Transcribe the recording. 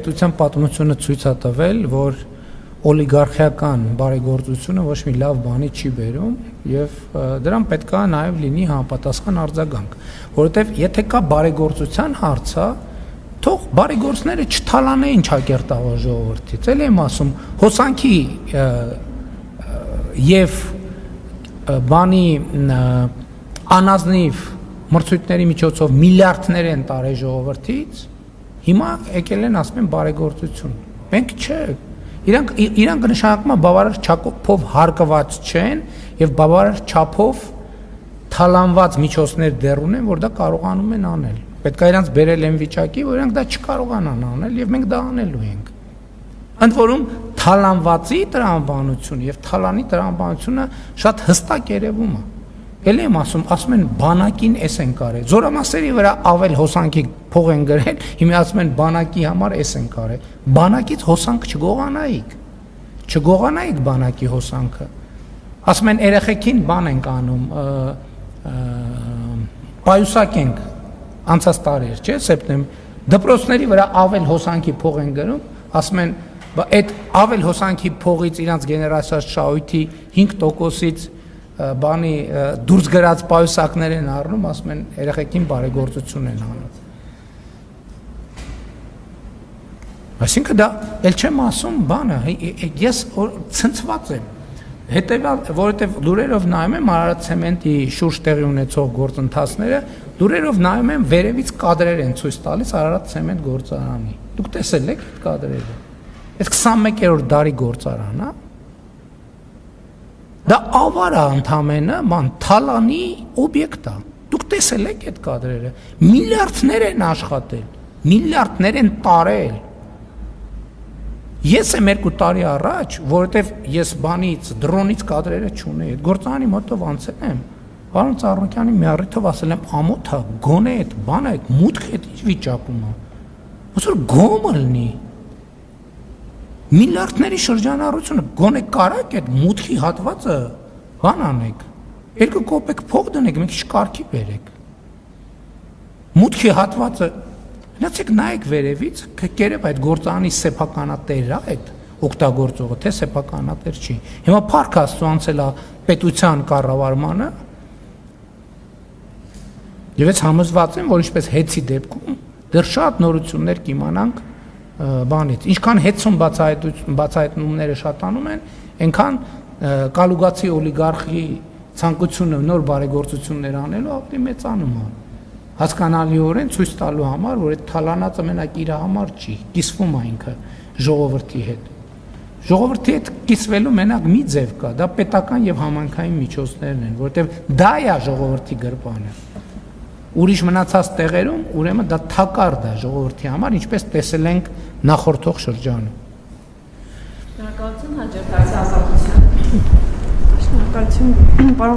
Պետության պատմությունը ցույց է տվել, որ օլիգարխիական բարեգործությունը ոչ մի լավ բանի չի բերում եւ դրան պետք է նաեւ լինի համապատասխան արձագանք, որովհետեւ եթե կա բարեգործության հարցը, թող բարեգործները չթալանեին ճակերտավոր ժողովրդից, էլի եմ ասում, հոսանքի եւ բանի անազնիվ մրցույթների միջոցով միլիարդներ են տարել ժողովրդից, հիմա եկել են ասում են բարեգործություն։ Մենք չէ, իրանք նշանակում է բավարար չափով հարկված չեն եւ բավարար չափով թալանված միջոցներ դեռ ունեն, որ դա կարողանում են անել։ Պետք է իրանք բերել են վիճակի, որ իրանք դա չկարողանան անել եւ մենք դա անելու ենք։ Ընդ որում թալանվածի տրամաբանությունը եւ թալանի տրամաբանությունը շատ հստակ երևում է։ Էլի եմ ասում են բանակին էս են կարել, զորամասերի վրա ավել հոսանքի փող են գրել, հիմա ասում են բանակի համար էս են կարել, բանակից հոսանք չգողանայիք բանակի հոսանքը, ասում են երեխեքին բան ենք անում, պայուսակ ենք, անցած տարի էր, չէ, սեպտեմբեր, դպրոցների վրա ավել հոսանքի փող են գրում, ասում են, այդ ավել հոսանքի փողից իրանց գեներացիաց շահույթի 5%-ից բանի դուրս գրած պայուսակներ են առնում, ասում են երեխեքին բարեգործություն են անում։ Այսինքն դա էլ չեմ ասում բանը, ես ցնցված եմ, որովհետև լուրերով նայում եմ Արարատ ցեմենտի շուրջ տեղի ունեցող գործընթացները, լուրերով նայում եմ վերևից կադրեր են ցույց տալիս Արարատ ցեմենտ գործարանի։ Դուք տեսել եք այդ կադրերը։ Այս 21-րդ դարի գործարան, հա։ Դա ավար է ընդամենը, թալանի օբյեկտ է։ Դուք տեսել եք այդ կադրերը։ Միլիարդներ են աշխատել, միլիարդներ են տարել։ Ես եմ 2 տարի առաջ, որովհետև ես բանից, դրոնից կադրերը չունեի, այդ գործարանի մոտով անցել եմ, պարոն Ծառուկյանի մի առիթով ասել եմ, ամոթ է, գոնե այդ բանը, այդ մուտքը այդ ինչ վիճակում է։ Ոնց որ գոմը լինի։ Միլիարդների շրջանառությունը գոնե կարակ այդ մուտքի հատվածը բան անեք, 2 կոպեկ փող դնեք, մենք շկարքի բերեք։ Մուտքի հատվածը, նայեք նայեք վերևից, կերև այդ գործարանի սեփականատերն է այդ օգտագործողը, թե սեփականատեր չի։ Հիմա փառք Աստծո անցել է պետության կառավարմանը, եւ ես համոզված եմ, որ ինչպես հեծի դեպքում դեռ շատ նորություններ կիմանանք բանից, ինչքան հետցում բացահայտումները շատանում են, այնքան կալուգացի օլիգարխի ցանկությունը նոր բարեգործություններ անելու ավելի մեծանում է։ Հասկանալիորեն ցույց տալու համար, որ այդ թալանածը մենակ իր համար չի, կիսվում է ինքը ժողովրդի հետ։ Ժողովրդի հետ կիսվելու մենակ մի ձև կա, դա պետական եւ համայնքային միջոցներն են, որովհետեւ դա է ժողովրդի գրպանը։ Ուրիշ մնացած տեղերում, ուրեմն դա թակարդ է ժողովրդի համար, ինչպես տեսել ենք նախորդող շրջանում։ Շնորհակալություն հաջորդած ազատություն։ Շնորհակալություն, պարոն